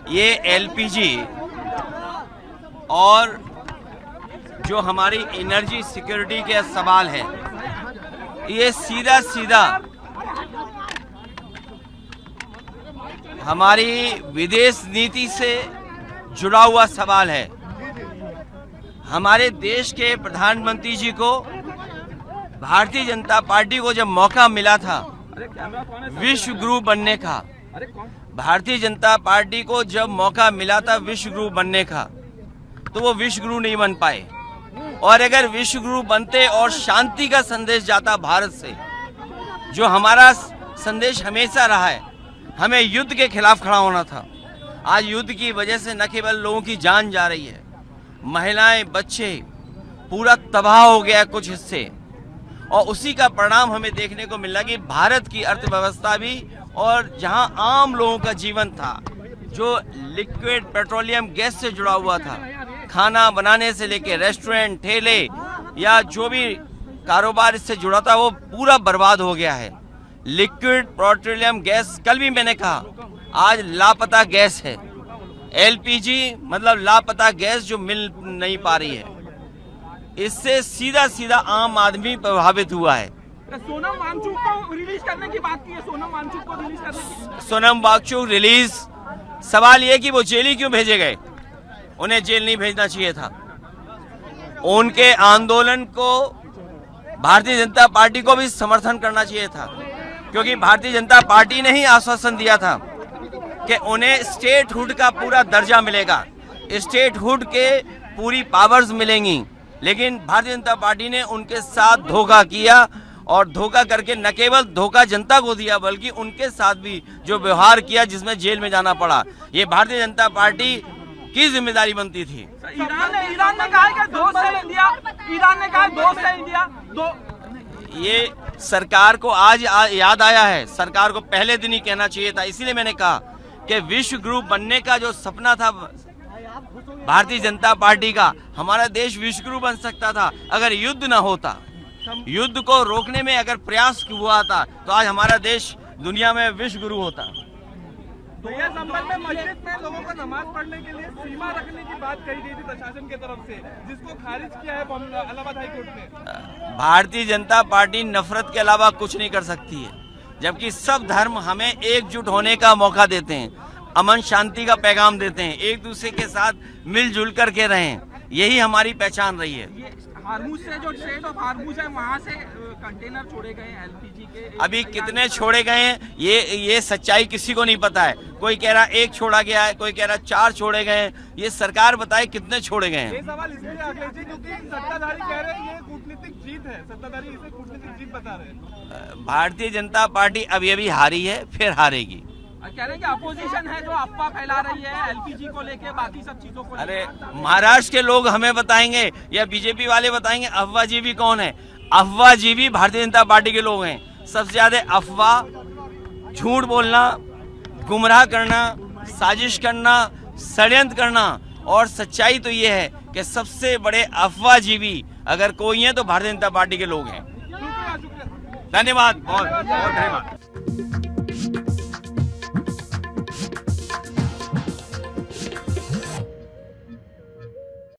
ये एलपीजी और जो हमारी एनर्जी सिक्योरिटी के सवाल है, ये सीधा सीधा हमारी विदेश नीति से जुड़ा हुआ सवाल है। हमारे देश के प्रधानमंत्री जी को भारतीय जनता पार्टी को जब मौका मिला था विश्व गुरु बनने का, भारतीय जनता पार्टी को जब मौका मिला था विश्व गुरु बनने का, तो वो विश्व गुरु नहीं बन पाए। और अगर विश्व गुरु बनते और शांति का संदेश जाता भारत से, जो हमारा संदेश हमेशा रहा है, हमें युद्ध के खिलाफ खड़ा होना था। आज युद्ध की वजह से न केवल लोगों की जान जा रही है, महिलाएं, बच्चे, पूरा तबाह हो गया कुछ हिस्से, और उसी का परिणाम हमें देखने को मिला कि भारत की अर्थव्यवस्था भी, और जहां आम लोगों का जीवन था, जो लिक्विड पेट्रोलियम गैस से जुड़ा हुआ था, खाना बनाने से लेकर रेस्टोरेंट, ठेले या जो भी कारोबार इससे जुड़ा था, वो पूरा बर्बाद हो गया है। लिक्विड पेट्रोलियम गैस, कल भी मैंने कहा, आज लापता गैस है। एलपीजी मतलब लापता गैस जो मिल नहीं पा रही है। इससे सीधा सीधा आम आदमी प्रभावित हुआ है। सोनम वांगचुक को रिलीज करने की बात की है, सोनम वांगचुक को रिलीज करने की। सोनम वांगचुक रिलीज, सवाल ये कि वो जेल ही क्यों भेजे गए? उन्हें जेल नहीं भेजना चाहिए था। उनके आंदोलन को भारतीय जनता पार्टी को भी समर्थन करना चाहिए था, क्योंकि भारतीय जनता पार्टी ने ही आश्वासन दिया था कि उन्हें स्टेटहुड का पूरा दर्जा मिलेगा, स्टेटहुड के पूरी पावर्स मिलेंगी। लेकिन भारतीय जनता पार्टी ने उनके साथ धोखा किया, और धोखा करके न केवल धोखा जनता को दिया, बल्कि उनके साथ भी जो व्यवहार किया, जिसमें जेल में जाना पड़ा, ये भारतीय जनता पार्टी की जिम्मेदारी बनती थी। ईरान ने कहा कि दोस्त है इंडिया, ईरान ने कहा दोस्त है इंडिया। ये सरकार को आज याद आया है, सरकार को पहले दिन ही कहना चाहिए था। इसीलिए मैंने कहा कि विश्व गुरु बनने का जो सपना था भारतीय जनता पार्टी का, हमारा देश विश्व गुरु बन सकता था अगर युद्ध न होता। युद्ध को रोकने में अगर प्रयास हुआ था, तो आज हमारा देश दुनिया में विश्व गुरु होता। तो ये संबंध में मस्जिद में लोगों को नमाज पढ़ने के लिए सीमा रखने की बात कही गई थी प्रशासन की तरफ से, जिसको खारिज किया है इलाहाबाद हाई कोर्ट ने। भारतीय जनता पार्टी नफरत के अलावा कुछ नहीं कर सकती है, जबकि सब धर्म हमें एकजुट होने का मौका देते हैं, अमन शांति का पैगाम देते हैं, एक दूसरे के साथ मिलजुल करके रहें, यही हमारी पहचान रही है। हार्मुज से जो स्ट्रेट ऑफ हार्मुज है, वहां से कंटेनर छोड़े गए एलपीजी के, अभी कितने छोड़े गए हैं ये सच्चाई किसी को नहीं पता है। कोई कह रहा 1 छोड़ा गया है, कोई कह रहा 4 छोड़े गए हैं। ये सरकार बताए कितने छोड़े गए हैं। ये सवाल इसलिए अखिलेश जी, क्योंकि सत्ताधारी कह रहे हैं ये कूटनीतिक जीत है, सत्ताधारी इसे कूटनीतिक जीत बता रहे हैं। भारतीय जनता पार्टी अभी हारी है, फिर हारेगी। कह रहे हैं कि अपोजिशन है जो अफवाह फैला रही है एलपीजी को लेके, बाकी सब चीजों को। अरे महाराष्ट्र के लोग हमें बताएंगे या बीजेपी वाले बताएंगे अफवाहजीवी कौन है? अफवाहजीवी भारतीय जनता पार्टी के लोग हैं। सबसे ज्यादा अफवाह, झूठ बोलना, गुमराह करना, साजिश करना, षड्यंत्र करना, और सच्चाई तो ये है कि सबसे बड़े अफवाहजीवी अगर कोई है तो भारतीय जनता पार्टी के लोग हैं। धन्यवाद। धन्यवाद, बहुत धन्यवाद।